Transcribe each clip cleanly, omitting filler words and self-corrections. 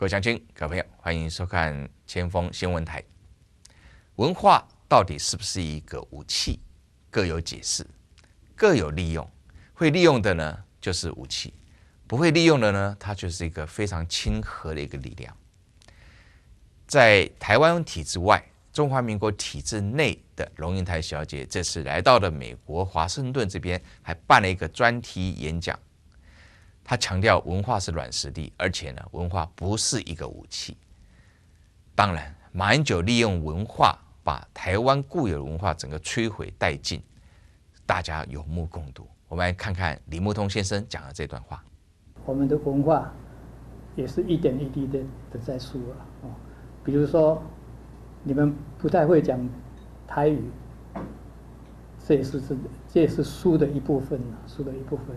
各位乡亲、各位朋友，欢迎收看前锋新闻台。文化到底是不是一个武器？各有解释，各有利用。会利用的呢，就是武器；不会利用的呢，它就是一个非常亲和的一个力量。在台湾体制外，中华民国体制内的龙应台小姐，这次来到了美国华盛顿这边，还办了一个专题演讲。他强调文化是软实力，而且呢，文化不是一个武器。当然，马英九利用文化把台湾固有的文化整个摧毁殆尽，大家有目共睹。我们来看看李牧通先生讲的这段话。我们的文化也是一点一滴的在输了比如说，你们不太会讲台语，这也是输的一部分，输的一部分。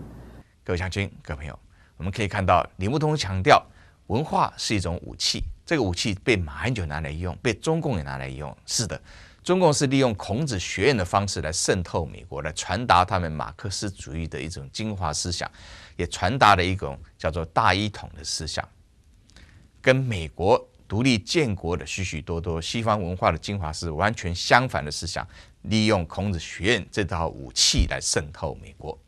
各位乡亲、各位朋友，我们可以看到李牧通强调，文化是一种武器，这个武器被马英九拿来用，被中共也拿来用。是的，中共是利用孔子学院的方式来渗透美国，来传达他们马克思主义的一种精华思想，也传达了一种叫做大一统的思想，跟美国独立建国的许许多多西方文化的精华是完全相反的思想，利用孔子学院这套武器来渗透美国。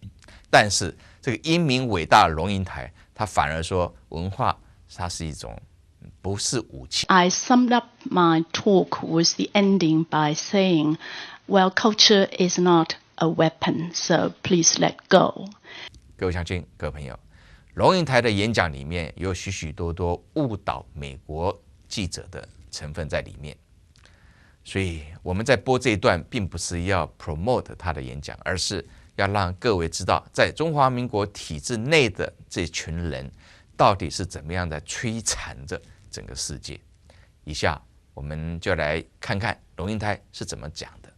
但是这个英明伟大的龙应台，他反而说文化它是一种不是武器。 I summed up my talk with the ending by saying, well, culture is not a weapon, so please let go. 各位乡亲、各位朋友，龙应台的演讲里面有许许多多误导美国记者的成分在里面，所以我们在播这一段并不是要 promote 他的演讲，而是要让各位知道，在中华民国体制内的这群人到底是怎么样在摧残着整个世界。以下我们就来看看龙应台是怎么讲的。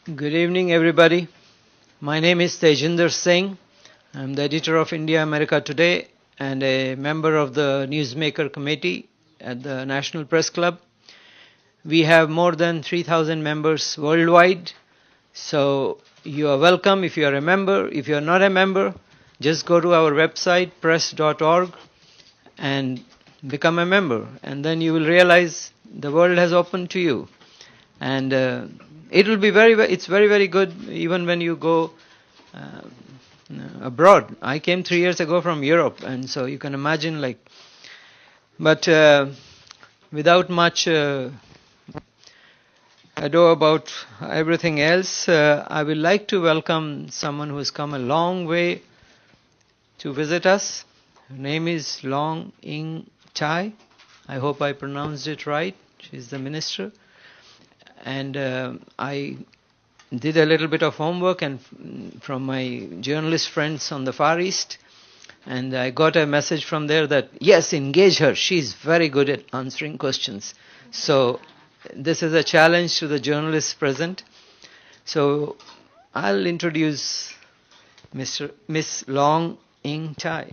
Good evening, everybody. My name is Tejinder Singh. I'm the editor of India America Today and a member of the Newsmaker Committee at the National Press Club. We have more than 3,000 members worldwide, so you are welcome if you are a member. If you are not a member, just go to our website, press.org, and become a member. And then you will realize the world has opened to you. And it will be it's very, very good even when you go abroad. I came 3 years ago from Europe, and so you can imagine but without much ado about everything else, I would like to welcome someone who has come a long way to visit us. Her name is Long Ing Chai. I hope I pronounced it right. She's the minister. And I did a little bit of homework and from my journalist friends on the Far East, and I got a message from there that, yes, engage her. She's very good at answering questions. So this is a challenge to the journalists present. So I'll introduce Miss Long Ing Chai.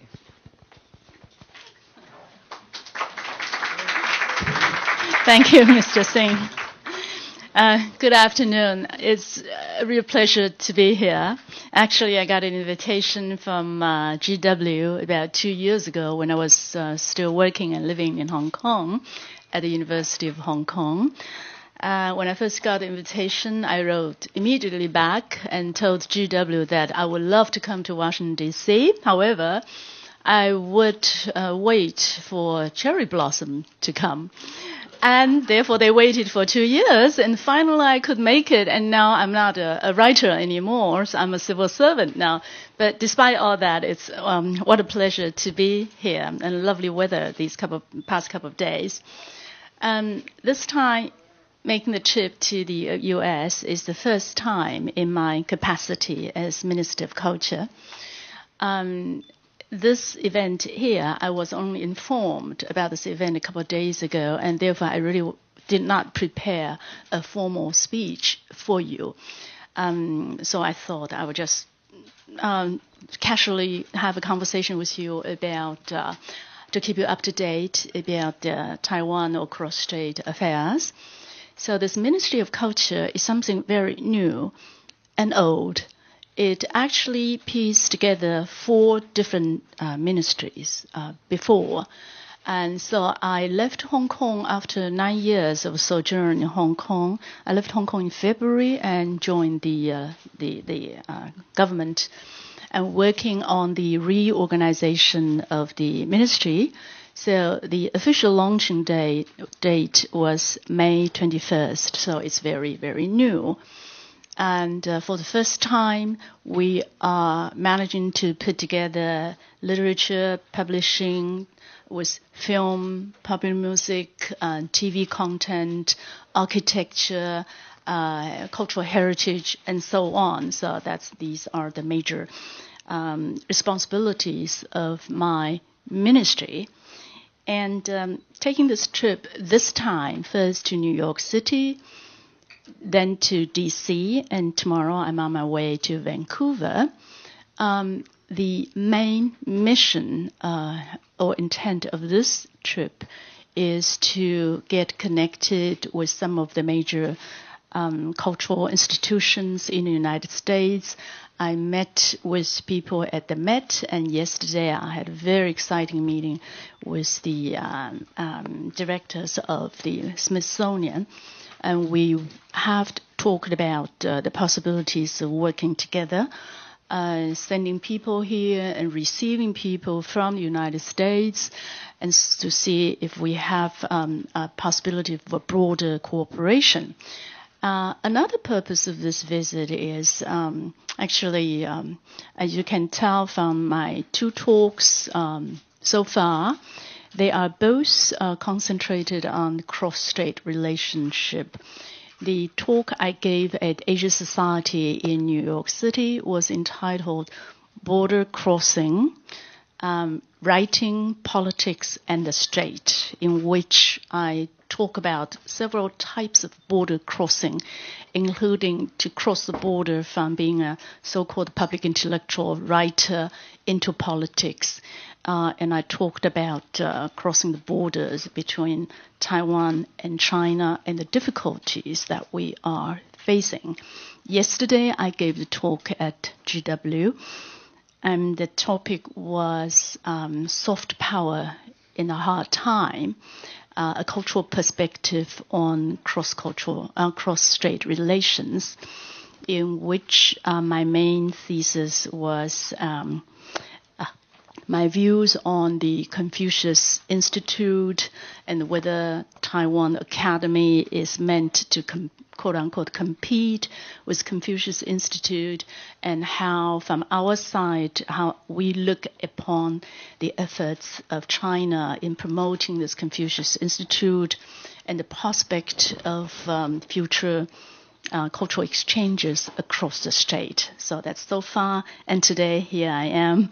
Thank you, Mr. Singh. Good afternoon. It's a real pleasure to be here. Actually, I got an invitation from GW about 2 years ago when I was still working and living in Hong Kong at the University of Hong Kong. When I first got the invitation, I wrote immediately back and told GW that I would love to come to Washington, D.C. However, I would wait for cherry blossom to come. And therefore, they waited for 2 years, and finally I could make it, and now I'm not a writer anymore, so I'm a civil servant now. But despite all that, it's what a pleasure to be here, and lovely weather these past couple of days. This time, making the trip to the U.S. is the first time in my capacity as Minister of Culture. This event here, I was only informed about this event a couple of days ago, and therefore I really did not prepare a formal speech for you. So I thought I would just casually have a conversation with you about, to keep you up to date about Taiwan or cross-strait affairs. So this Ministry of Culture is something very new and old. It actually pieced together 4 different ministries before. And so I left Hong Kong after 9 years of sojourn in Hong Kong. I left Hong Kong in February and joined the government and working on the reorganization of the ministry. So the official launching date was May 21st, so it's very, very new. And for the first time, we are managing to put together literature, publishing, with film, popular music, TV content, architecture, cultural heritage, and so on. So these are the major responsibilities of my ministry. And taking this trip this time, first to New York City, then to DC, and tomorrow I'm on my way to Vancouver. The main mission or intent of this trip is to get connected with some of the major cultural institutions in the United States. I met with people at the Met, and yesterday I had a very exciting meeting with the directors of the Smithsonian. And we have talked about the possibilities of working together, sending people here and receiving people from the United States, and to see if we have a possibility for broader cooperation. Another purpose of this visit is actually, as you can tell from my two talks so far, they are both concentrated on cross-strait relationship. The talk I gave at Asia Society in New York City was entitled Border Crossing, Writing, Politics, and the Strait, in which I talk about several types of border crossing, including to cross the border from being a so-called public intellectual writer into politics. And I talked about crossing the borders between Taiwan and China and the difficulties that we are facing. Yesterday, I gave the talk at GW, and the topic was soft power in a hard time, a cultural perspective on cross-strait relations, in which my main thesis was my views on the Confucius Institute and whether Taiwan Academy is meant to quote-unquote compete with Confucius Institute, and how from our side, how we look upon the efforts of China in promoting this Confucius Institute and the prospect of future cultural exchanges across the strait. So that's so far, and today here I am.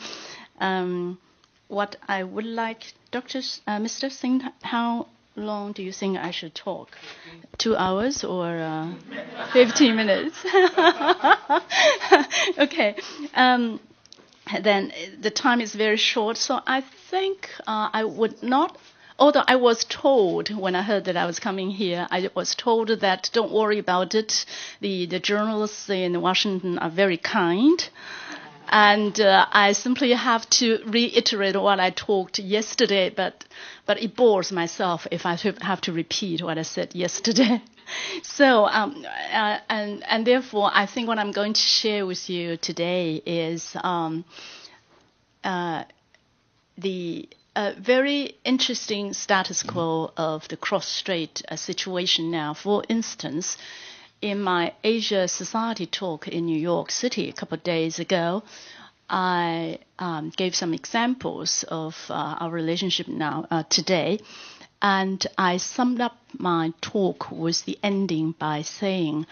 What I would like, Mr. Singh, how long do you think I should talk? 2 hours or 15 minutes? Okay. Then the time is very short, so I think I would not. Although I was told when I heard that I was coming here, I was told that don't worry about it. The journalists in Washington are very kind. And I simply have to reiterate what I talked yesterday, but it bores myself if I have to repeat what I said yesterday. So, and therefore, I think what I'm going to share with you today is the very interesting status quo of the cross-strait situation now. For instance, in my Asia Society talk in New York City a couple of days ago, I gave some examples of our relationship now today, and I summed up my talk with the ending by saying,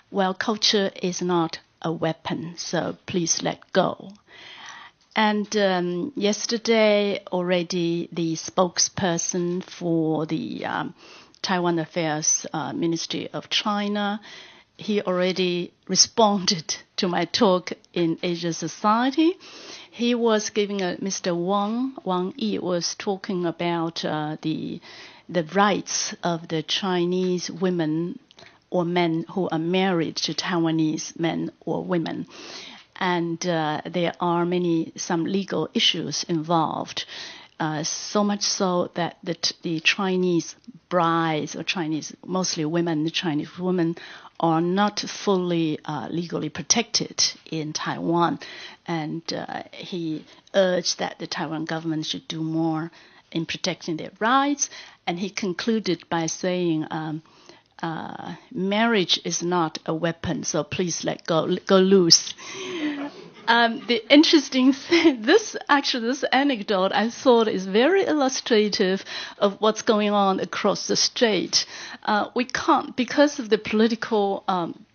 well, culture is not a weapon, so please let go. And yesterday already the spokesperson for the Taiwan Affairs Ministry of China, he already responded to my talk in Asia Society. He was giving Mr. Wang Yi was talking about the rights of the Chinese women or men who are married to Taiwanese men or women. And there are some legal issues involved. so much so that the Chinese brides, or Chinese, mostly women, the Chinese women, are not fully legally protected in Taiwan. And he urged that the Taiwan government should do more in protecting their rights. And he concluded by saying, marriage is not a weapon, so please let go loose. The interesting thing, this anecdote I thought is very illustrative of what's going on across the strait. We can't, because of the political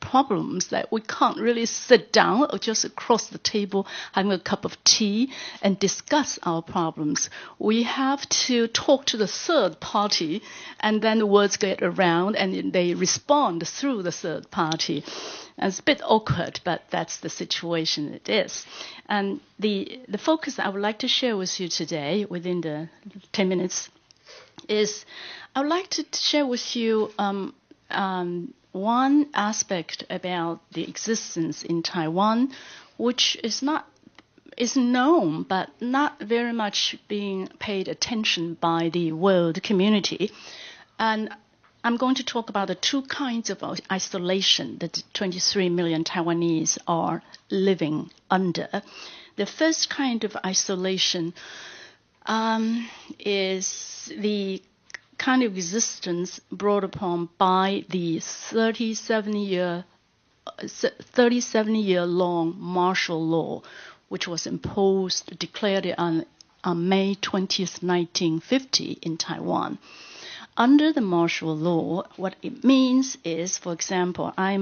problems, that we can't really sit down or just across the table having a cup of tea and discuss our problems. We have to talk to the third party, and then the words get around and they respond through the third party. And it's a bit awkward, but that's the situation it is. And the focus I would like to share with you today, within the 10 minutes, is I would like to share with you one aspect about the existence in Taiwan, which is known but not very much being paid attention by the world community. And I'm going to talk about the two kinds of isolation that 23 million Taiwanese are living under. The first kind of isolation is the kind of existence brought upon by the 37-year-long martial law, which was declared on May 20th, 1950 in Taiwan. Under the martial law, what it means is, for example, I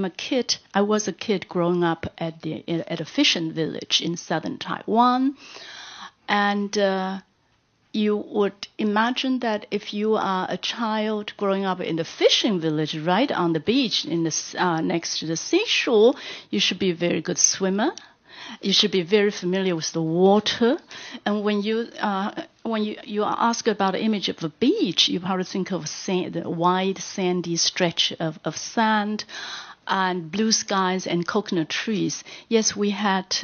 was a kid growing up at a fishing village in southern Taiwan, and you would imagine that if you are a child growing up in the fishing village right on the beach next to the seashore, you should be a very good swimmer. You should be very familiar with the water. And when you are asked about the image of a beach, you probably think of the wide sandy stretch of sand and blue skies and coconut trees. Yes, we had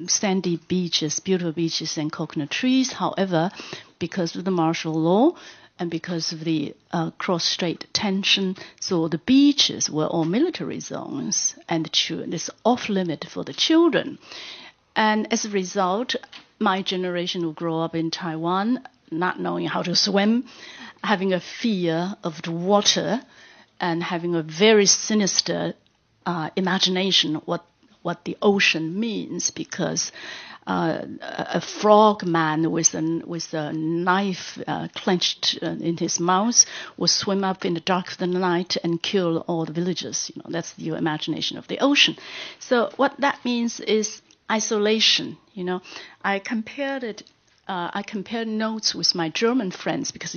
sandy beaches, beautiful beaches and coconut trees. However, because of the martial law and because of the cross-strait tension, so the beaches were all military zones, and it's off-limit for the children. And as a result, my generation will grow up in Taiwan not knowing how to swim, having a fear of the water, and having a very sinister imagination what the ocean means, because a frog man with a knife clenched in his mouth will swim up in the dark of the night and kill all the villagers. That's your imagination of the ocean. So what that means is isolation. I compared notes with my German friends because,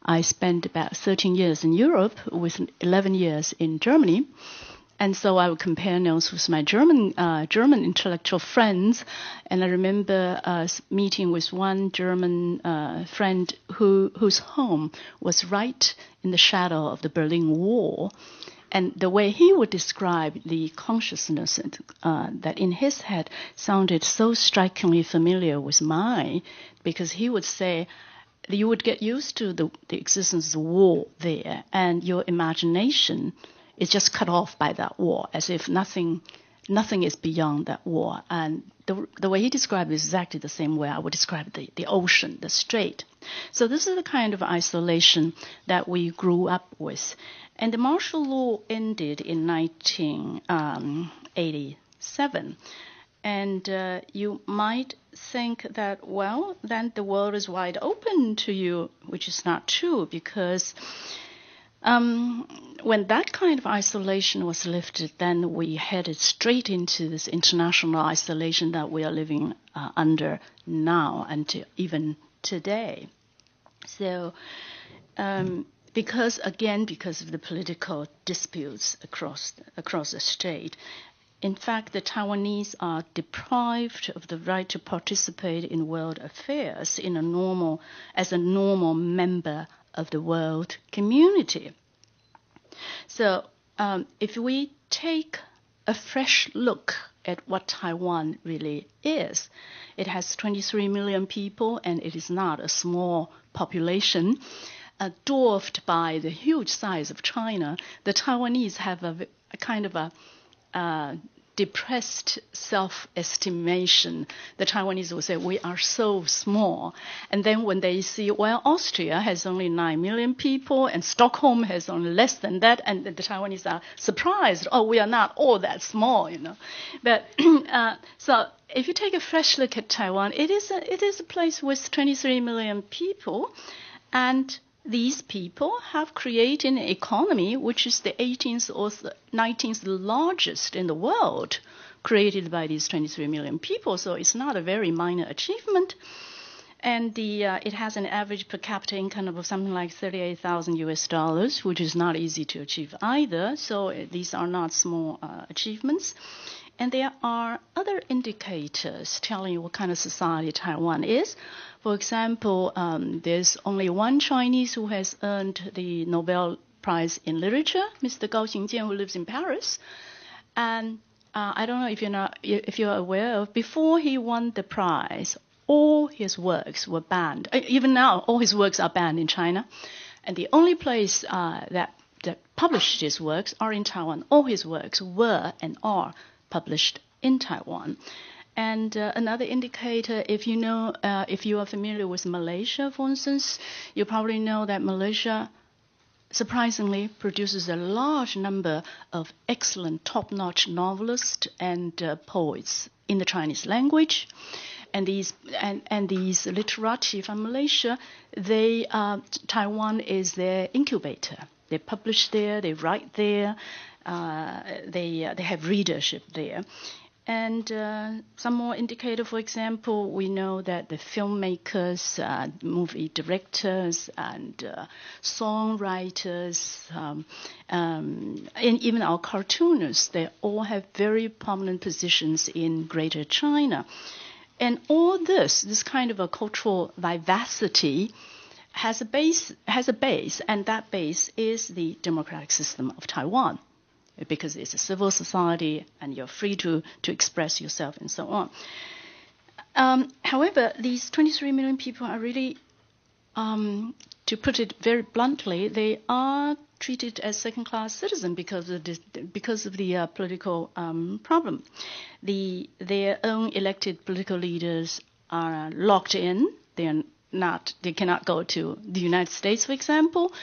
I spent about 13 years in Europe with 11 years in Germany. And so I would compare notes with my German intellectual friends. And I remember meeting with one German friend whose home was right in the shadow of the Berlin Wall. And the way he would describe the consciousness that in his head sounded so strikingly familiar with mine, because he would say, you would get used to the existence of the wall there, and your imagination is just cut off by that wall, as if nothing is beyond that wall. And the way he described it is exactly the same way I would describe the ocean, the strait. So this is the kind of isolation that we grew up with. And the martial law ended in 1987. And you might think that, well, then the world is wide open to you, which is not true, because when that kind of isolation was lifted, then we headed straight into this international isolation that we are living under now and even today. So because of the political disputes across the strait, in fact, the Taiwanese are deprived of the right to participate in world affairs as a normal member of the world community. So if we take a fresh look at what Taiwan really is. It has 23 million people, and it is not a small population. Dwarfed by the huge size of China, the Taiwanese have a kind of a depressed self-estimation. The Taiwanese will say, we are so small. And then when they see, well, Austria has only 9 million people and Stockholm has only less than that, and the Taiwanese are surprised, oh, we are not all that small, you know. But so if you take a fresh look at Taiwan, it is a place with 23 million people, and these people have created an economy which is the 18th or 19th largest in the world, created by these 23 million people. So it's not a very minor achievement. And it has an average per capita income of something like $38,000, which is not easy to achieve either. So these are not small achievements. And there are other indicators telling you what kind of society Taiwan is. For example, there's only one Chinese who has earned the Nobel Prize in Literature, Mr. Gao Xingjian, who lives in Paris. And I don't know if you're aware of, before he won the prize, all his works were banned. Even now, all his works are banned in China. And the only place that published his works are in Taiwan. All his works were and are published in Taiwan. And another indicator, if you are familiar with Malaysia, for instance, you probably know that Malaysia surprisingly produces a large number of excellent top-notch novelists and poets in the Chinese language. And these literati from Malaysia, Taiwan is their incubator. They publish there, they write there, they have readership there. And some more indicator, for example, we know that the filmmakers, movie directors, and songwriters, and even our cartoonists, they all have very prominent positions in Greater China. And all this kind of a cultural vivacity has a base, and that base is the democratic system of Taiwan, because it's a civil society and you're free to express yourself and so on. However, these 23 million people are really, to put it very bluntly, they are treated as second-class citizens because of the political problem. Their own elected political leaders are locked in. They cannot go to the United States, for example.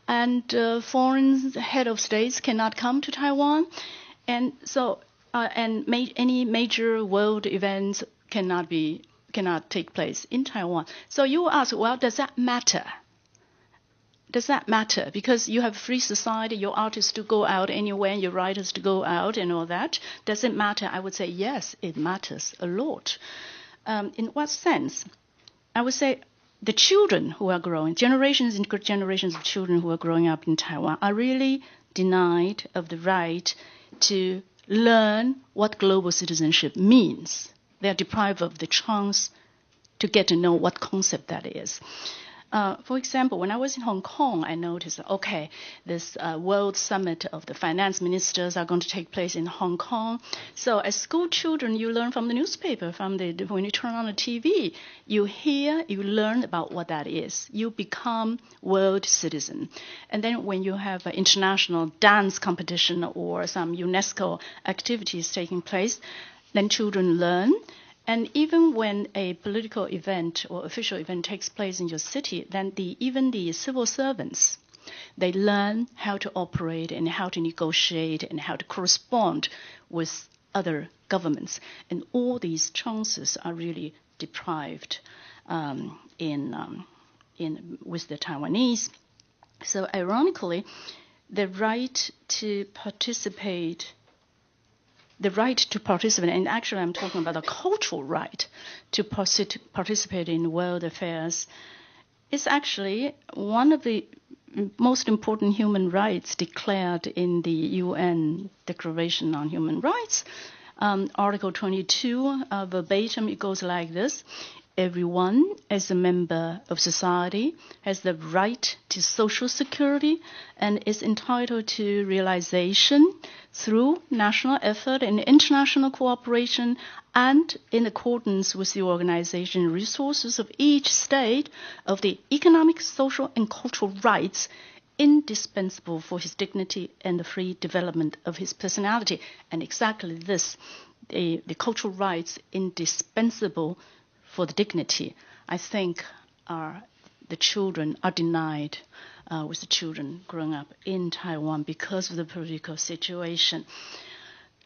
And foreign head of states cannot come to Taiwan, and so any major world events cannot take place in Taiwan. So you will ask, well, does that matter? Does that matter? Because you have a free society, your artists to go out anywhere, your writers to go out, and all that. Does it matter? I would say yes, it matters a lot. In what sense? I would say, the children who are growing, generations and generations of children who are growing up in Taiwan are really denied of the right to learn what global citizenship means. They are deprived of the chance to get to know what concept that is. For example, when I was in Hong Kong, I noticed, okay, this World Summit of the finance ministers are going to take place in Hong Kong. So as school children, you learn from the newspaper, when you turn on the TV, you learn about what that is. You become world citizen. And then when you have an international dance competition or some UNESCO activities taking place, then children learn. And even when a political event or official event takes place in your city, then even the civil servants, they learn how to operate and how to negotiate and how to correspond with other governments. And all these chances are really deprived with the Taiwanese. So ironically, the right to participate, and actually I'm talking about a cultural right to participate in world affairs, is actually one of the most important human rights declared in the UN Declaration on Human Rights. Article 22, verbatim, it goes like this. everyone, as a member of society, has the right to social security and is entitled to realization through national effort and international cooperation and in accordance with the organization resources of each state of the economic, social, and cultural rights indispensable for his dignity and the free development of his personality. And exactly this, the cultural rights indispensable for the dignity, I think the children are denied with the children growing up in Taiwan because of the political situation.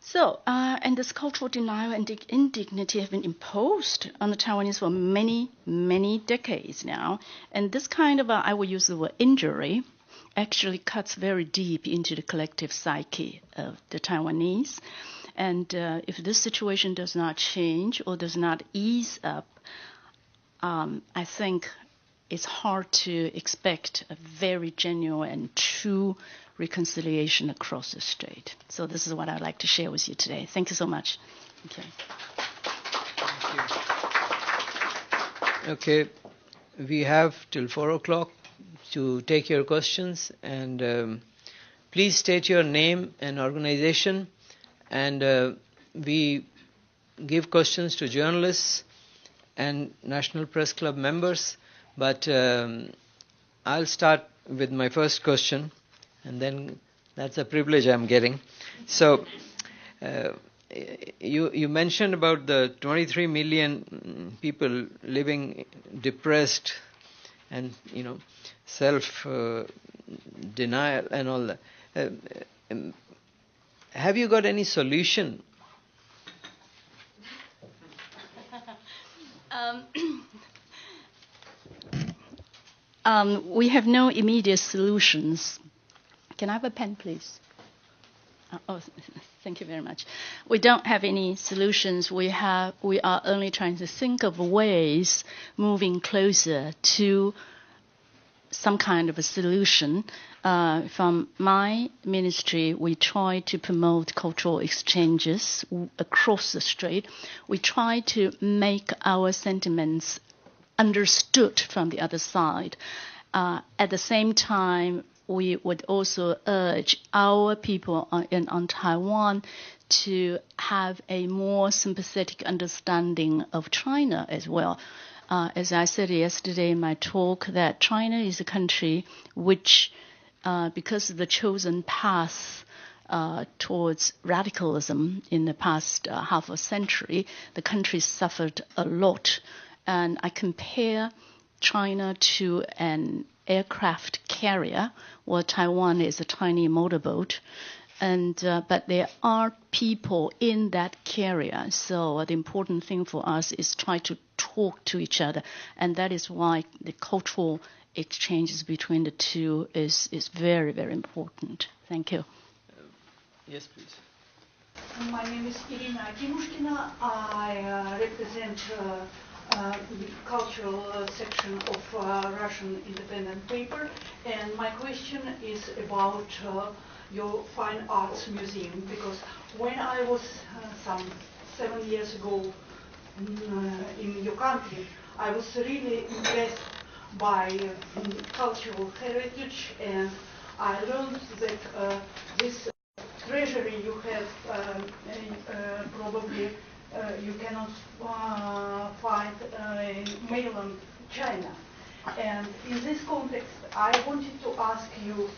So, and this cultural denial and indignity have been imposed on the Taiwanese for many, many decades now. And this kind of, I will use the word injury, actually cuts very deep into the collective psyche of the Taiwanese. And if this situation does not change or does not ease up, I think it's hard to expect a very genuine and true reconciliation across the state. So this is what I'd like to share with you today. Thank you so much. Okay. Thank you. Okay, we have till 4 o'clock to take your questions, and please state your name and organization, and we give questions to journalists and National Press Club members, but I'll start with my first question, and then that's a privilege I'm getting. So you mentioned about the 23 million people living depressed and self denial and all that. Have you got any solution? We have no immediate solutions. Can I have a pen, please? Oh, thank you very much. We don't have any solutions. We are only trying to think of ways moving closer to some kind of a solution. From my ministry, we try to promote cultural exchanges across the strait. We try to make our sentiments understood from the other side. At the same time, we would also urge our people on Taiwan to have a more sympathetic understanding of China as well. As I said yesterday in my talk, that China is a country which, because of the chosen path towards radicalism in the past half a century, the country suffered a lot. And I compare China to an aircraft carrier, while Taiwan is a tiny motorboat. But there are people in that carrier. So the important thing for us is try to talk to each other. And that is why the cultural exchanges between the two is very, very important. Thank you. Yes, please. My name is Irina Timushkina. I represent the cultural section of Russian independent paper. And my question is about your Fine Arts Museum, because when I was some 7 years ago in your country, I was really impressed by cultural heritage, and I learned that this treasury you have probably you cannot find in mainland China. And in this context, I wanted to ask you,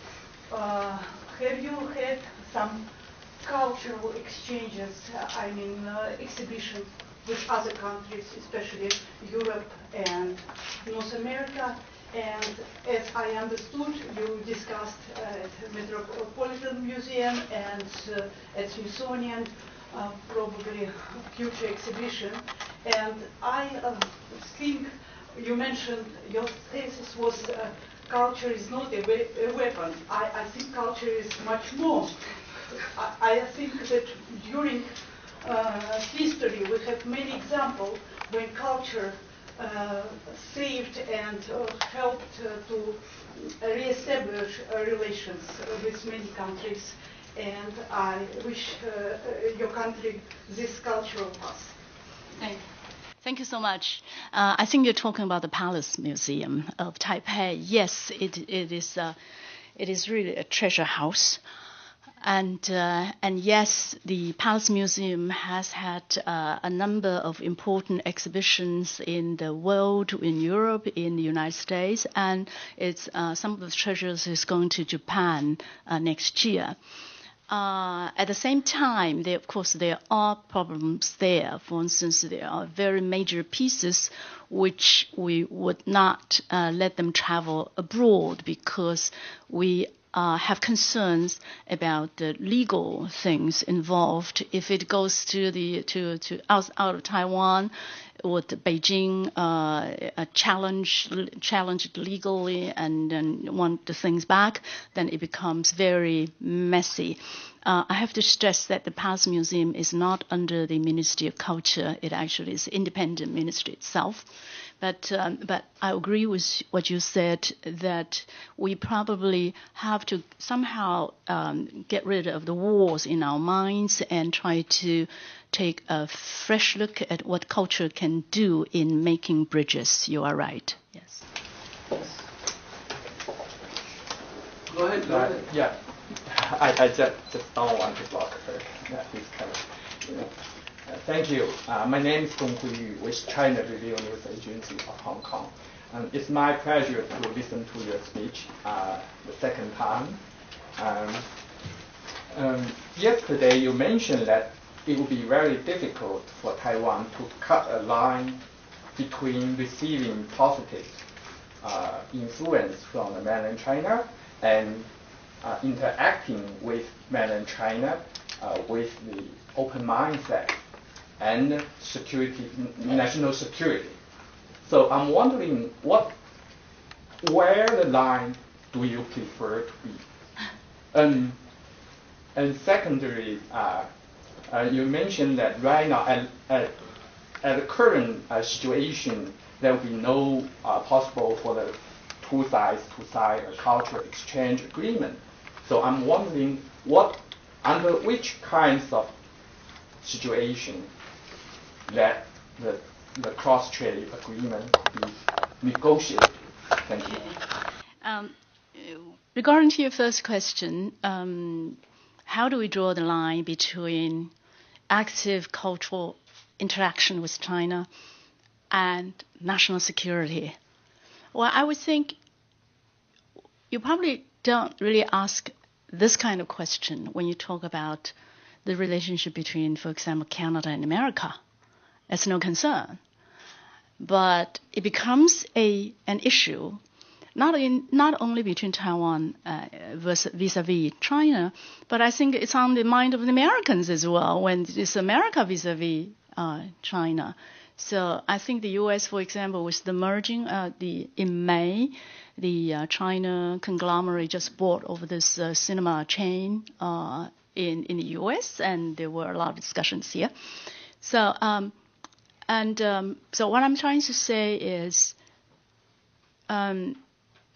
have you had some cultural exchanges, exhibitions with other countries, especially Europe and North America? And as I understood, you discussed at Metropolitan Museum and at Smithsonian probably future exhibition. And I think you mentioned your thesis was culture is not a weapon. I think culture is much more. I think that during history we have many examples when culture saved and helped to re-establish relations with many countries. And I wish your country this cultural path. Thank you. Thank you so much. I think you're talking about the Palace Museum of Taipei. Yes, it is really a treasure house. And yes, the Palace Museum has had a number of important exhibitions in the world, in Europe, in the United States, and it's some of the treasures is going to Japan next year. At the same time, of course, there are problems there. For instance, there are very major pieces which we would not let them travel abroad because we have concerns about the legal things involved. If it goes to out of Taiwan, would Beijing challenge it legally and want the things back, then it becomes very messy. I have to stress that the Palace Museum is not under the Ministry of Culture. It actually is an independent ministry itself. But I agree with what you said, that we probably have to somehow get rid of the walls in our minds and try to take a fresh look at what culture can do in making bridges. You are right. Yes. Go ahead. Yeah. I just don't want to block her. Yeah, please come. Thank you. My name is Dong Huiyu with China Review News Agency of Hong Kong. It's my pleasure to listen to your speech the second time. Yesterday you mentioned that it would be very difficult for Taiwan to cut a line between receiving positive influence from the mainland China and interacting with mainland China with the open mindset and security, national security. So I'm wondering where the line do you prefer to be? And secondly, you mentioned that right now at the current situation, there will be no possible for the two sides to sign a cultural exchange agreement. So I'm wondering under which kinds of situation that the cross-trade agreement be negotiated. Thank you. Regarding to your first question, how do we draw the line between active cultural interaction with China and national security? Well, I would think you probably don't really ask this kind of question when you talk about the relationship between, for example, Canada and America. That's no concern. But it becomes an issue not only between Taiwan vis-a-vis China, but I think it's on the mind of the Americans as well when it's America vis-a-vis China. So I think the U.S., for example, with the merging in May, the China conglomerate just bought over this cinema chain in the U.S., and there were a lot of discussions here. So so what I'm trying to say is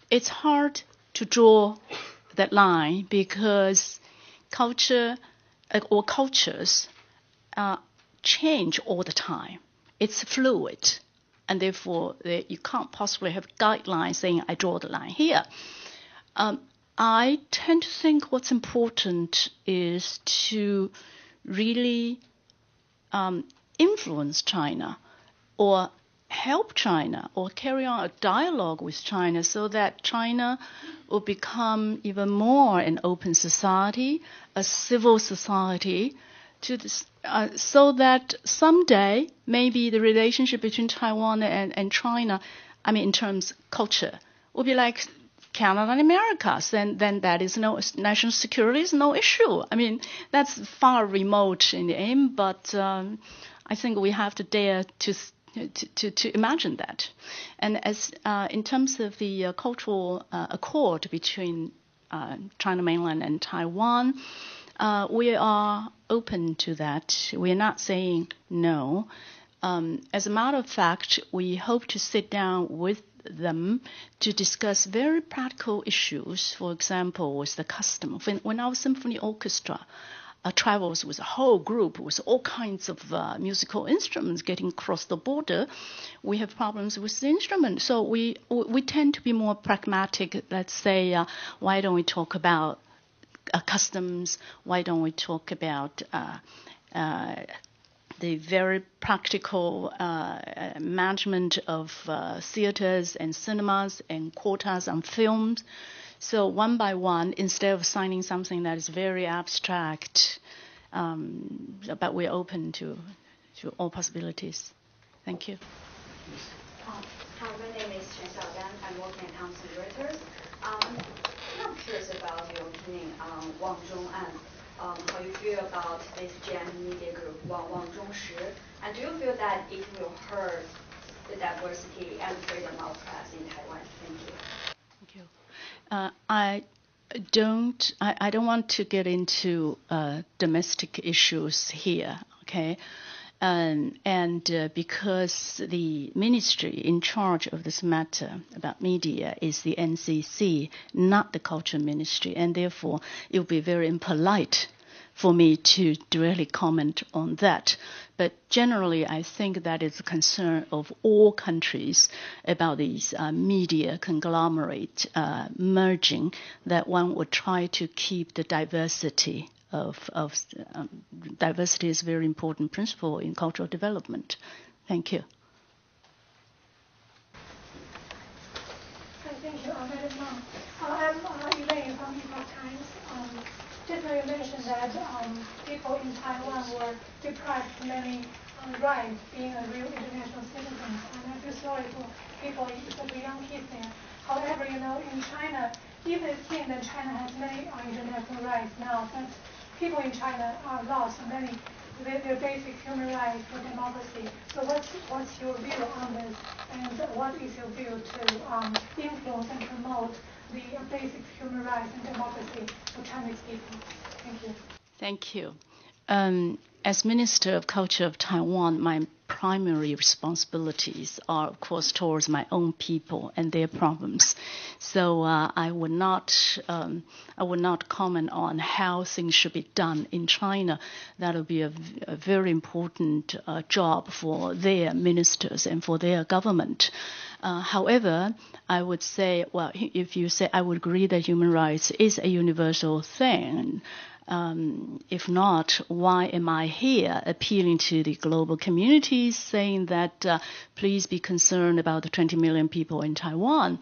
it's hard to draw that line because cultures change all the time. It's fluid, and therefore you can't possibly have guidelines saying I draw the line here. I tend to think what's important is to really influence China or help China or carry on a dialogue with China so that China will become even more an open society, a civil society, so that someday maybe the relationship between Taiwan and China, I mean in terms of culture, will be like Canada and America. Then that is national security is no issue. I mean that's far remote in the aim, but I think we have to dare to imagine that. And as in terms of the cultural accord between China mainland and Taiwan, we are open to that. We are not saying no. As a matter of fact, we hope to sit down with them to discuss very practical issues. For example, with the custom. When our symphony orchestra travels with a whole group with all kinds of musical instruments getting across the border, we have problems with the instrument. So we tend to be more pragmatic. Let's say, why don't we talk about customs? Why don't we talk about the very practical management of theaters and cinemas and quotas on films? So one by one, instead of signing something that is very abstract, but we're open to all possibilities. Thank you. Hi, my name is Chen Xiaodan. I'm working at Thomson Reuters. I'm curious about your opinion on Wang Zhong'an. How you feel about this GM media group, Wang Zhongshi, and do you feel that it will hurt the diversity and freedom of press in Taiwan? Thank you. Thank you. I don't want to get into domestic issues here, okay? Because the ministry in charge of this matter about media is the NCC, not the Culture Ministry, and therefore it would be very impolite for me to directly comment on that. But generally, I think that is a concern of all countries about these media conglomerate merging, that one would try to keep the diversity diversity is a very important principle in cultural development. Thank you. Thank you, Madam Meng. I'm Elaine from Epoch Times. Just now you mentioned that people in Taiwan were deprived of many rights being a real international citizens, and I feel sorry for people, especially young kids there. However, in China, even it seems that China has many international rights now, but people in China are lost many their basic human rights for democracy. So what's your view on this, and what is your view to influence and promote the basic human rights and democracy for Chinese people? Thank you. Thank you. As Minister of Culture of Taiwan, my primary responsibilities are, of course, towards my own people and their problems. So I would not comment on how things should be done in China. That will be a very important job for their ministers and for their government. However, I would say, well, if you say I would agree that human rights is a universal thing. If not, why am I here appealing to the global communities, saying that please be concerned about the 20 million people in Taiwan?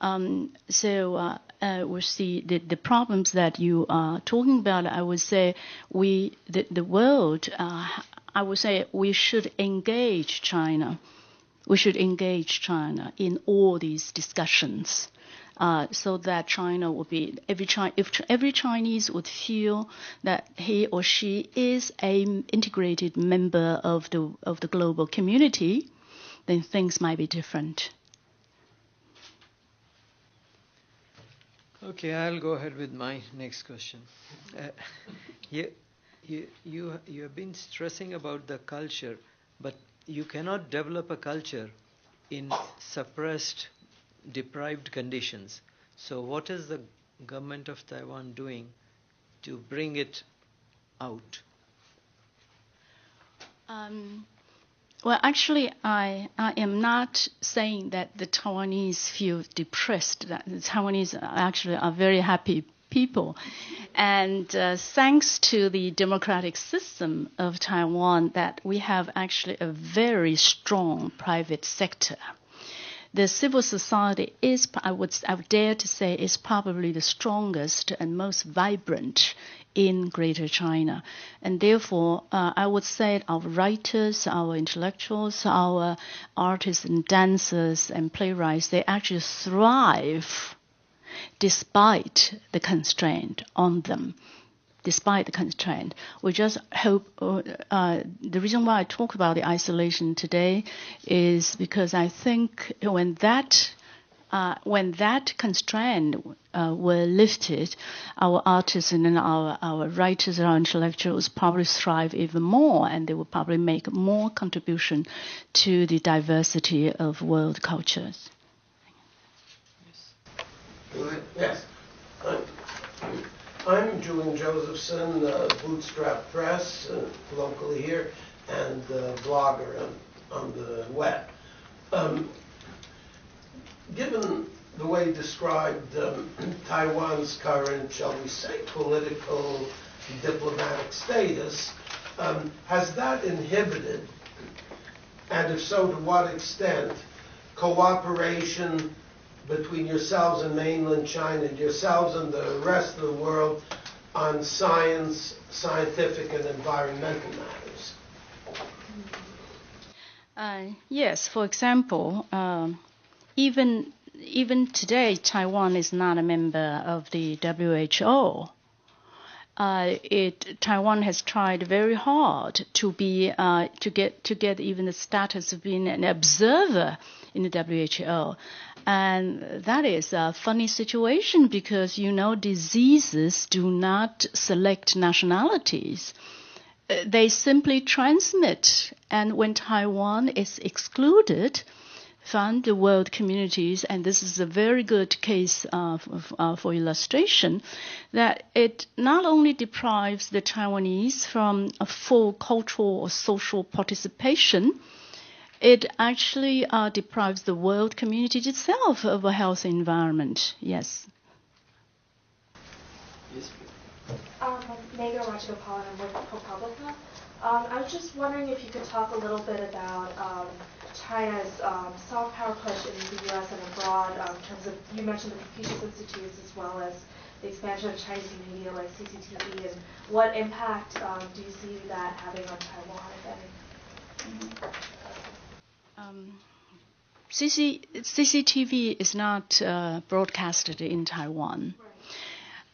We see the problems that you are talking about. I would say the world. I would say we should engage China. We should engage China in all these discussions. So that China would be if every Chinese would feel that he or she is an integrated member of the global community, then things might be different. Okay, I'll go ahead with my next question. You have been stressing about the culture, but you cannot develop a culture in suppressed, deprived conditions. So what is the government of Taiwan doing to bring it out? Well, actually, I am not saying that the Taiwanese feel depressed. That the Taiwanese actually are very happy people. And thanks to the democratic system of Taiwan, that we have actually a very strong private sector. The civil society is, I would dare to say, is probably the strongest and most vibrant in Greater China. And therefore, I would say our writers, our intellectuals, our artists and dancers and playwrights, they actually thrive despite the constraint on them. Despite the constraint, we just hope. The reason why I talk about the isolation today is because I think when that constraint were lifted, our artists and our writers and our intellectuals probably thrive even more, and they will probably make more contribution to the diversity of world cultures. Go ahead. Yes. I'm Julian Josephson, Bootstrap Press, locally here, and blogger on the web. Given the way you described Taiwan's current, shall we say, political, diplomatic status, has that inhibited, and if so, to what extent, cooperation between yourselves and mainland China, and yourselves and the rest of the world on science, scientific and environmental matters? Yes, for example, even today, Taiwan is not a member of the WHO. Taiwan has tried very hard to be to get even the status of being an observer in the WHO, and that is a funny situation because diseases do not select nationalities. They simply transmit, and when Taiwan is excluded from the world communities, and this is a very good case for illustration, that it not only deprives the Taiwanese from a full cultural or social participation, it actually deprives the world community itself of a healthy environment. Yes. Yes. Megha Rajagopalan with ProPublica. I was just wondering if you could talk a little bit about China's soft power push in the U.S. and abroad in terms of, you mentioned the Confucius Institutes as well as the expansion of Chinese media like CCTV, and what impact do you see that having on Taiwan, if any? CCTV is not broadcasted in Taiwan.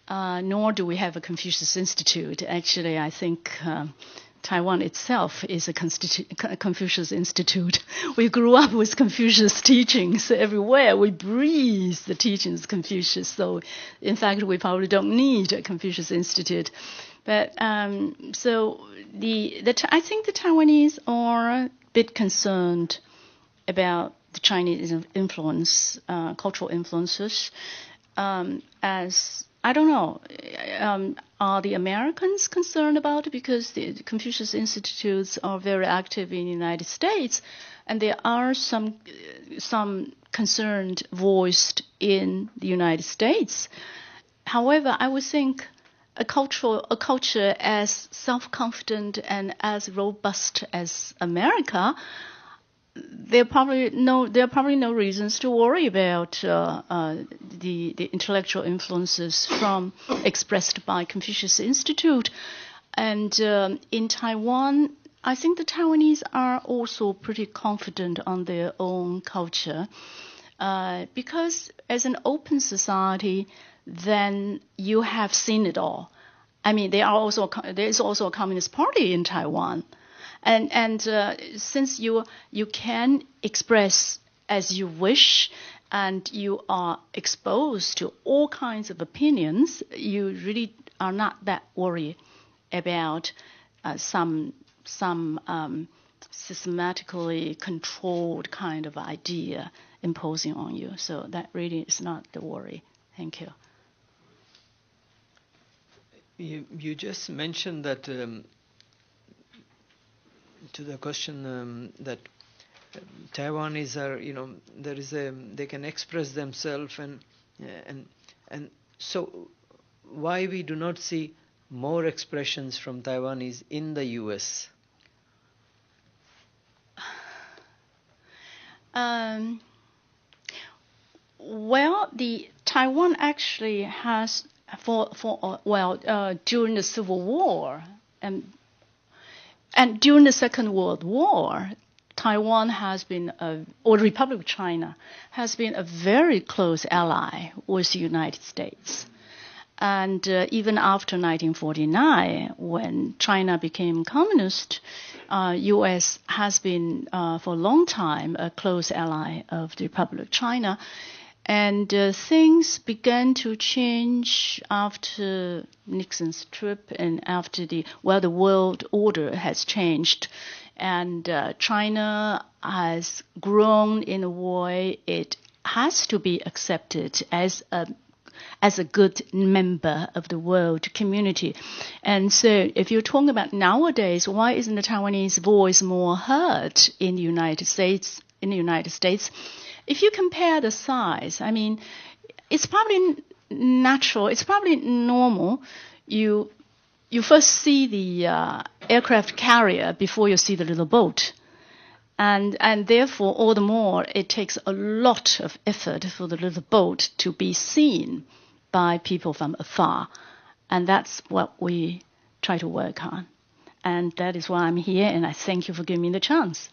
Right. Nor do we have a Confucius Institute. Actually, I think Taiwan itself is a Confucius Institute. We grew up with Confucius teachings everywhere. We breathe the teachings of Confucius. So, in fact, we probably don't need a Confucius Institute. But so I think the Taiwanese are a bit concerned about the Chinese influence, cultural influences, as I don't know. Are the Americans concerned about it? Because the Confucius Institutes are very active in the United States, and there are some concern voiced in the United States. However, I would think a culture as self-confident and as robust as America, there are probably no reasons to worry about the intellectual influences expressed by Confucius Institute. And in Taiwan, I think the Taiwanese are also pretty confident on their own culture, because as an open society, then you have seen it all. I mean, there is also a Communist Party in Taiwan. And since you can express as you wish, and you are exposed to all kinds of opinions, you really are not that worried about some systematically controlled kind of idea imposing on you. So that really is not the worry. Thank you. You just mentioned that. To the question that Taiwanese are, they can express themselves, and so why we do not see more expressions from Taiwanese in the U.S.? Well, the Taiwan actually has during the Civil War and during the Second World War, Taiwan has been, or the Republic of China, has been a very close ally with the United States. And even after 1949, when China became communist, U.S. has been for a long time a close ally of the Republic of China. And things began to change after Nixon's trip and after the world order has changed. And China has grown in a way it has to be accepted as as a good member of the world community. And so if you're talking about nowadays, why isn't the Taiwanese voice more heard in the United States? If you compare the size, I mean, it's probably natural, it's probably normal. You first see the aircraft carrier before you see the little boat. And therefore, all the more, it takes a lot of effort for the little boat to be seen by people from afar. And that's what we try to work on. And that is why I'm here, and I thank you for giving me the chance.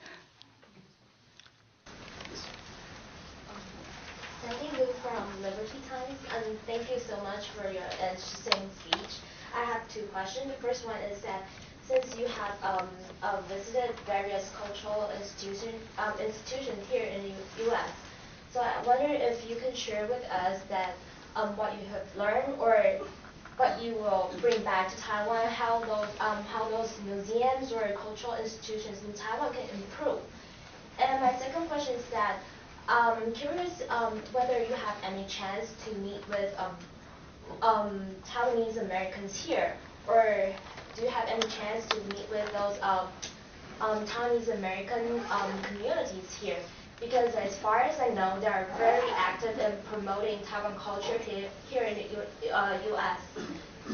Sandy Lu from Liberty Times, and thank you so much for your interesting speech. I have two questions. The first one is that since you have visited various cultural institutions here in the U.S., so I wonder if you can share with us that what you have learned or what you will bring back to Taiwan, how those museums or cultural institutions in Taiwan can improve. And my second question is that I'm curious whether you have any chance to meet with Taiwanese Americans here, or do you have any chance to meet with those Taiwanese American communities here? Because as far as I know, they are very active in promoting Taiwan culture here in the U.S.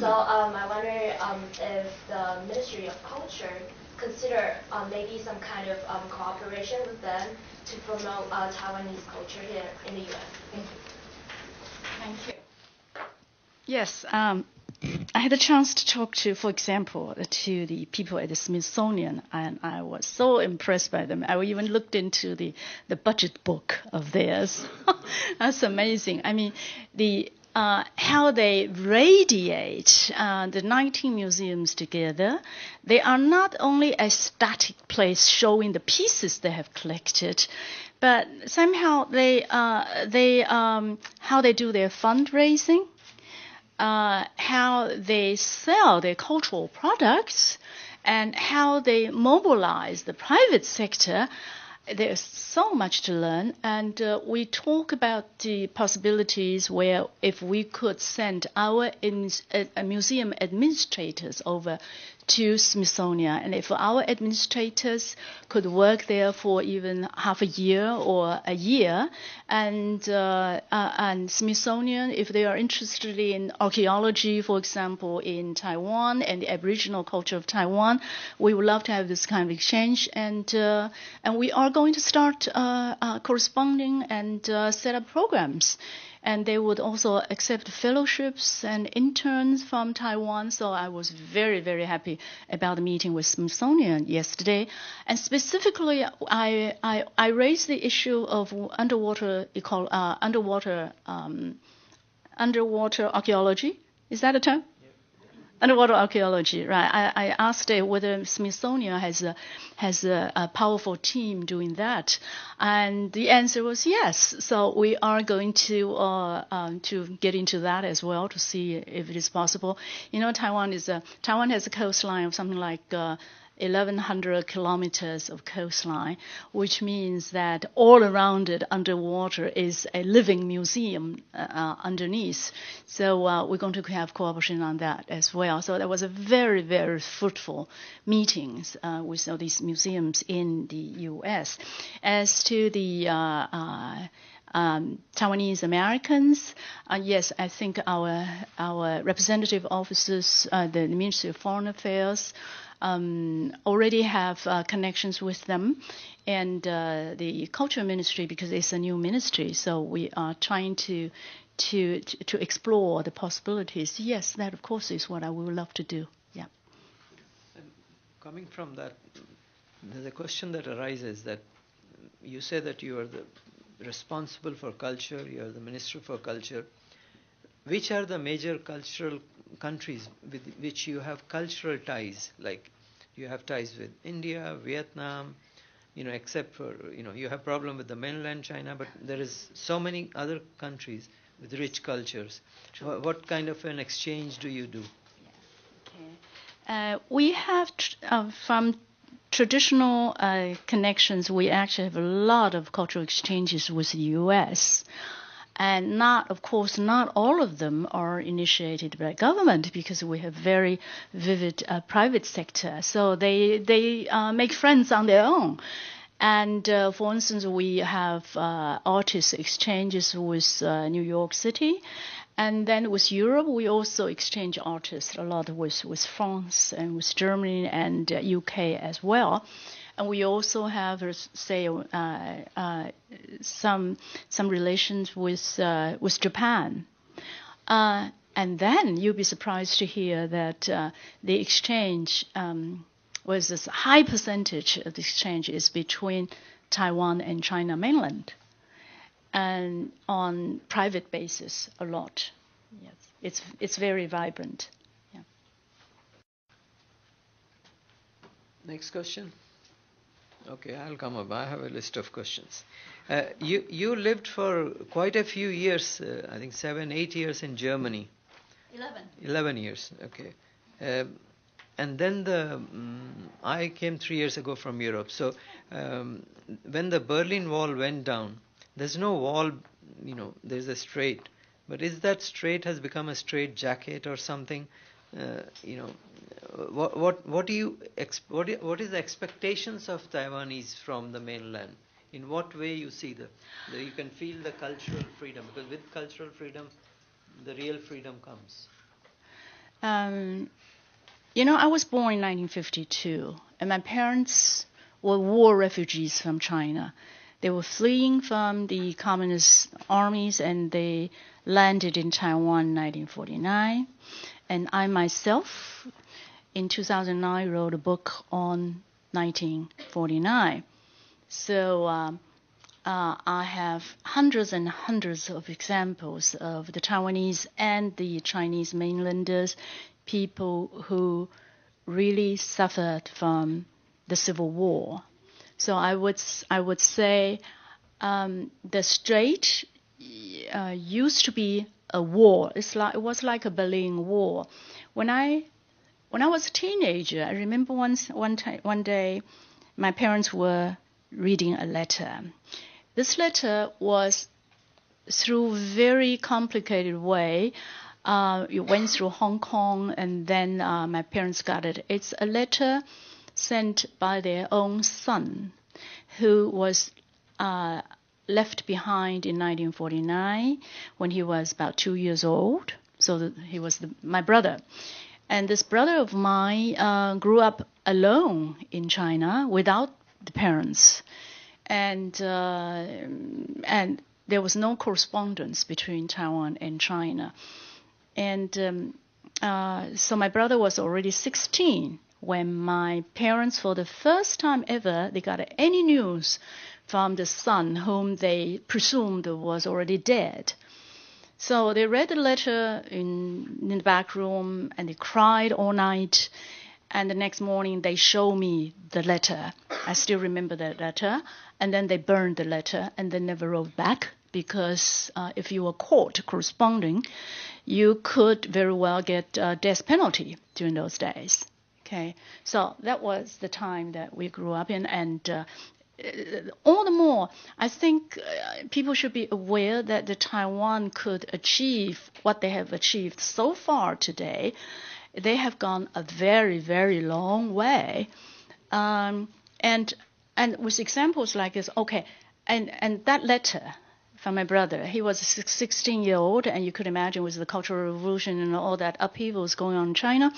So I wonder if the Ministry of Culture consider maybe some kind of cooperation with them to promote Taiwanese culture here in the U.S. Thank you. Thank you. Yes, I had a chance to talk to, for example, to the people at the Smithsonian, and I was so impressed by them. I even looked into the budget book of theirs. That's amazing. I mean, how they radiate the 19 museums together. They are not only a static place showing the pieces they have collected, but somehow how they do their fundraising. How they sell their cultural products, and how they mobilize the private sector. There's so much to learn, and we talk about the possibilities where if we could send our museum administrators over to Smithsonian, and if our administrators could work there for even half a year or a year, and Smithsonian, if they are interested in archaeology, for example, in Taiwan and the Aboriginal culture of Taiwan, we would love to have this kind of exchange, and we are going to start corresponding and set up programs. And they would also accept fellowships and interns from Taiwan. So I was very, very happy about the meeting with Smithsonian yesterday. And specifically, I raised the issue of underwater archaeology. Is that a term? Underwater archaeology, right? I asked whether Smithsonian has a powerful team doing that, and the answer was yes. So we are going to get into that as well to see if it is possible. You know, Taiwan has a coastline of something like 1,100 kilometers of coastline, which means that all around it underwater is a living museum underneath. So we're going to have cooperation on that as well. So that was a very, very fruitful meetings with all these museums in the U.S. As to the Taiwanese Americans, yes, I think our representative officers, the Ministry of Foreign Affairs, already have connections with them, and the Culture Ministry, because it's a new ministry, so we are trying to explore the possibilities. Yes, that of course is what I would love to do. Yeah. And coming from that, there's a question that arises that you say that you are the responsible for culture, you are the Minister for Culture. Which are the major cultural countries with which you have cultural ties? Like you have ties with India, Vietnam, except for, you have problem with the mainland China, but there is so many other countries with rich cultures. What kind of an exchange do you do? Okay. We have, from traditional connections, we actually have a lot of cultural exchanges with the U.S., And of course, not all of them are initiated by government because we have very vivid private sector. So they make friends on their own. And for instance, we have artist exchanges with New York City. And then with Europe, we also exchange artists a lot with France and with Germany and UK as well. And we also have, say, some relations with Japan. And then you'll be surprised to hear that the exchange was this high percentage of the exchange is between Taiwan and China mainland, and on private basis a lot. Yes, it's very vibrant. Yeah. Next question. Okay, I'll come up. I have a list of questions. You lived for quite a few years, I think 7-8 years in Germany. 11 years, okay. And then I came 3 years ago from Europe. So when the Berlin Wall went down, there's no wall, there's a strait. But is that strait has become a strait jacket or something? What is the expectations of Taiwanese from the mainland? In what way you see you can feel the cultural freedom, because with cultural freedom, the real freedom comes. I was born in 1952, and my parents were war refugees from China. They were fleeing from the communist armies, and they landed in Taiwan in 1949. And I myself, in 2009, wrote a book on 1949. So I have hundreds and hundreds of examples of the Taiwanese and the Chinese mainlanders, people who really suffered from the Civil War. So I would say the strait used to be a war. It was like a Berlin Wall. When I was a teenager, I remember one day my parents were reading a letter. This letter was through a very complicated way. It went through Hong Kong, and then my parents got it. It's a letter sent by their own son, who was left behind in 1949 when he was about 2 years old. So he was my brother. And this brother of mine grew up alone in China without the parents. And there was no correspondence between Taiwan and China. And so my brother was already 16 when my parents, for the first time ever, they got any news from the son whom they presumed was already dead. So they read the letter in the back room, and they cried all night. And the next morning, they showed me the letter. I still remember that letter. And then they burned the letter, and they never wrote back, because if you were caught corresponding, you could very well get a death penalty during those days. Okay, so that was the time that we grew up in, and all the more, I think people should be aware that the Taiwan could achieve what they have achieved so far today. They have gone a very, very long way, and with examples like this. Okay, and that letter from my brother, he was a 16-year-old, and you could imagine with the Cultural Revolution and all that upheavals going on in China.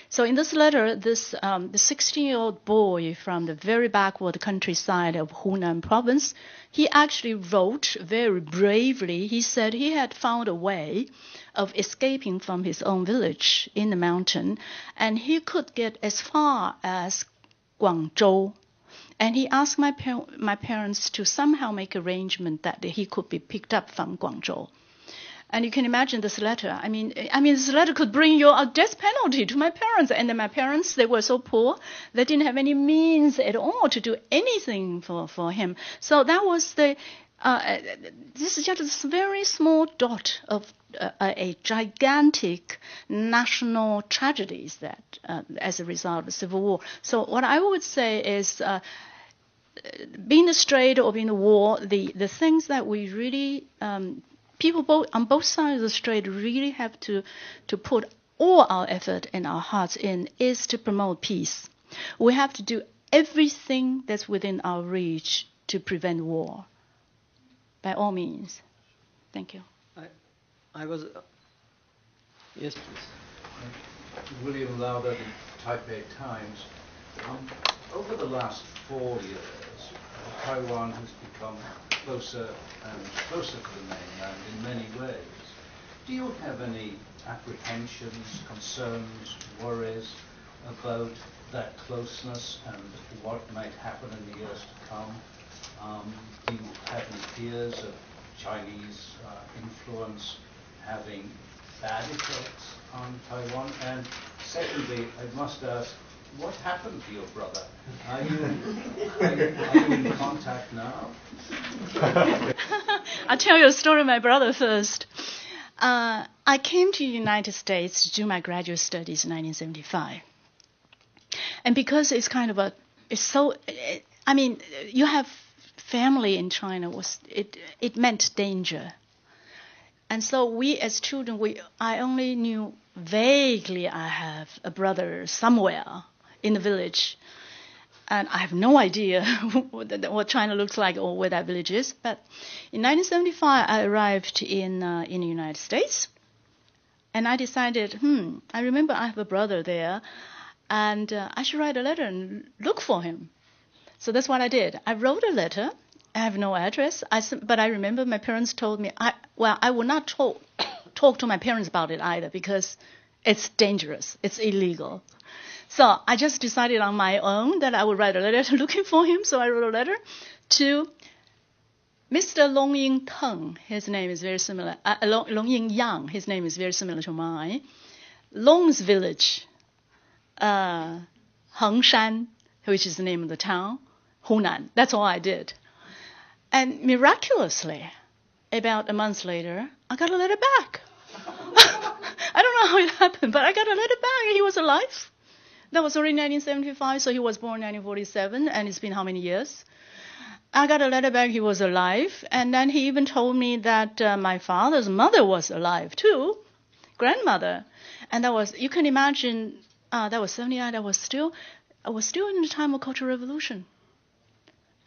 So in this letter, the 16-year-old boy from the very backward countryside of Hunan province, he actually wrote very bravely. He said he had found a way of escaping from his own village in the mountain, and he could get as far as Guangzhou. And he asked my parents to somehow make arrangement that he could be picked up from Guangzhou. And you can imagine this letter. I mean, this letter could bring you a death penalty to my parents. And then my parents, they were so poor, they didn't have any means at all to do anything for him. So that was this is just a very small dot of a gigantic national tragedies that as a result of the Civil War. So what I would say is, being the strait or being the war, the things that we really people on both sides of the strait really have to put all our effort and our hearts in is to promote peace. We have to do everything that's within our reach to prevent war, by all means. Thank you. I was... yes, please. William Lauder, the Taipei Times. Over the last 4 years, Taiwan has become closer and closer to the mainland in many ways. Do you have any apprehensions, concerns, worries about that closeness and what might happen in the years to come? Do you have any fears of Chinese influence having bad effects on Taiwan? And secondly, I must ask, what happened to your brother? Are you in contact now? I'll tell you a story of my brother first. I came to the United States to do my graduate studies in 1975. And because it's kind of you have family in China, it meant danger. And so we as children, I only knew vaguely I have a brother somewhere in the village. And I have no idea what China looks like or where that village is. But in 1975, I arrived in the United States. And I decided, I remember I have a brother there. And I should write a letter and look for him. So that's what I did. I wrote a letter. I have no address. But I remember my parents told me, I would not talk to my parents about it either because it's dangerous. It's illegal. So I just decided on my own that I would write a letter looking for him. So I wrote a letter to Mr. Long Ying Teng. His name is very similar. Long Ying Yang. His name is very similar to mine. Long's village, Hengshan, which is the name of the town, Hunan. That's all I did. And miraculously, about a month later, I got a letter back. I don't know how it happened, but I got a letter back. He was alive. That was already 1975, so he was born in 1947, and it's been how many years? I got a letter back, he was alive, and then he even told me that my father's mother was alive too, grandmother. And that was, you can imagine, that was 79, I was still in the time of Cultural Revolution.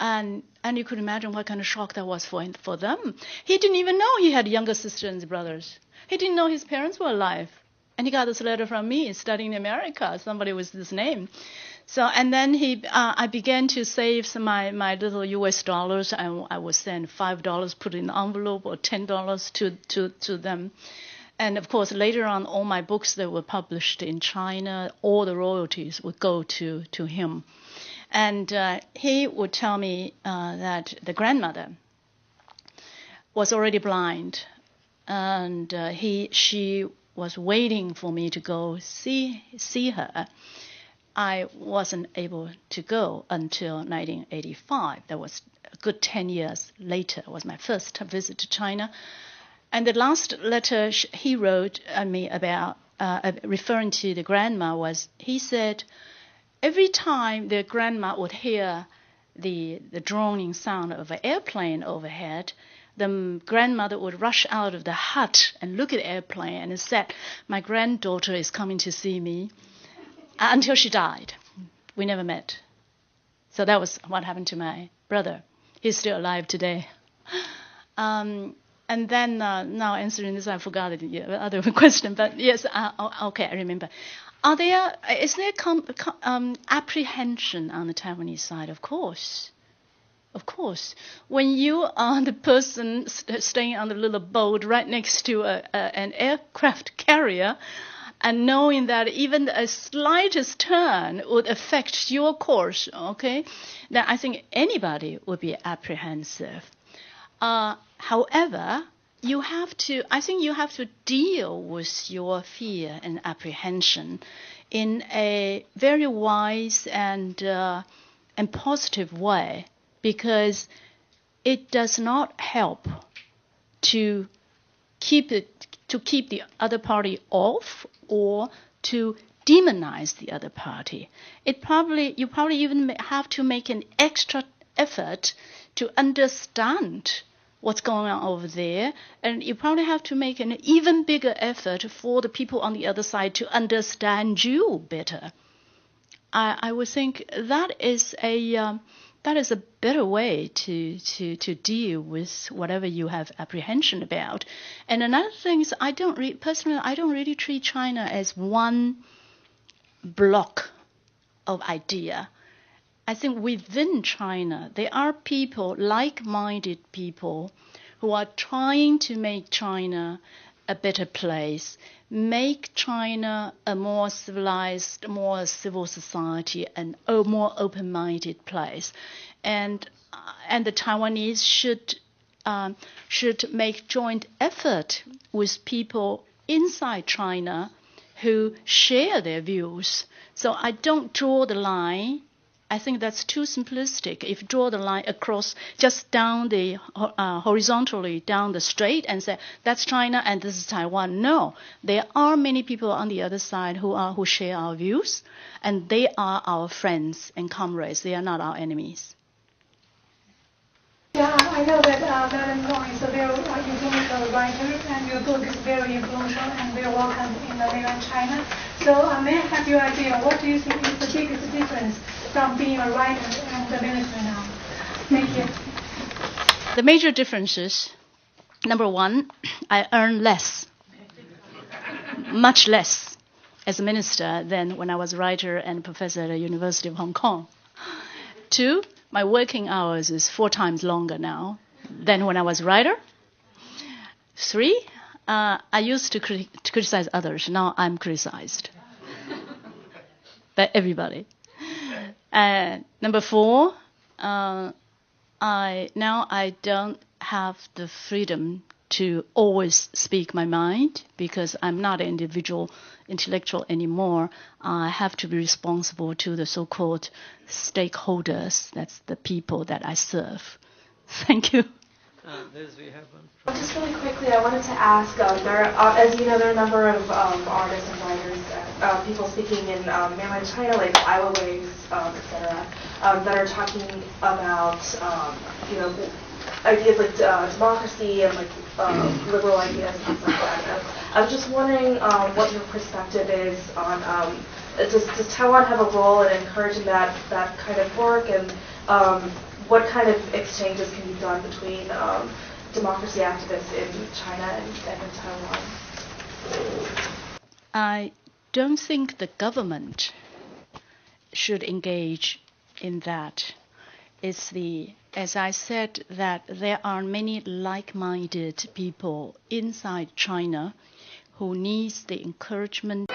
And you could imagine what kind of shock that was for them. He didn't even know he had younger sisters and brothers. He didn't know his parents were alive. And he got this letter from me, studying in America, somebody with this name. So, and then I began to save my little US dollars. I would send $5, put it in the envelope, or $10 to them. And of course, later on, all my books that were published in China, all the royalties would go to him. And he would tell me that the grandmother was already blind, and she was waiting for me to go see her. I wasn't able to go until 1985. That was a good 10 years later. It was my first visit to China. And the last letter he wrote me about, referring to the grandma, was, he said, every time the grandma would hear the droning sound of an airplane overhead, the grandmother would rush out of the hut and look at the airplane and said, my granddaughter is coming to see me, until she died. We never met. So that was what happened to my brother. He's still alive today. And then, now answering this, I forgot the other question, but yes, okay, I remember. Is there apprehension on the Taiwanese side? Of course. Of course. When you are the person staying on the little boat right next to an aircraft carrier, and knowing that even a slightest turn would affect your course, okay, then I think anybody would be apprehensive. However, I think you have to deal with your fear and apprehension in a very wise and positive way, because it does not help to keep the other party off or to demonize the other party. You probably even have to make an extra effort to understand what's going on over there, and you probably have to make an even bigger effort for the people on the other side to understand you better. I would think that is a better way to deal with whatever you have apprehension about. And another thing is, personally, I don't really treat China as one block of idea. I think within China, there are people, like-minded people, who are trying to make China a better place, make China a more civilized, more civil society, and a more open-minded place. And the Taiwanese should make joint effort with people inside China who share their views. So I don't draw the line. I think that's too simplistic. If you draw the line across, just down the horizontally down the strait and say that's China and this is Taiwan. No, there are many people on the other side who share our views, and they are our friends and comrades. They are not our enemies. Yeah, I know that Madam Long is a very influential writer, and your book is very influential and very welcome in mainland China. So may I have your idea, what do you think is the biggest difference from being a writer and a minister now? Thank you. The major differences, number one, I earn less, much less as a minister than when I was a writer and professor at the University of Hong Kong. Two, my working hours is 4 times longer now than when I was a writer. 3, I used to criticize others. Now I'm criticized by everybody. Number 4, I don't have the freedom to always speak my mind because I'm not an individual intellectual anymore. I have to be responsible to the so-called stakeholders. That's the people that I serve. Thank you. We have one. Just really quickly, I wanted to ask, there are, as you know, there are a number of artists and writers, people speaking in mainland China, like Ai Weiwei's, etc., that are talking about, ideas like democracy and like liberal ideas and things like that. I was just wondering what your perspective is on, does Taiwan have a role in encouraging that kind of work, and what kind of exchanges can be done between democracy activists in China and in Taiwan? I don't think the government should engage in that. As I said, that there are many like-minded people inside China who needs the encouragement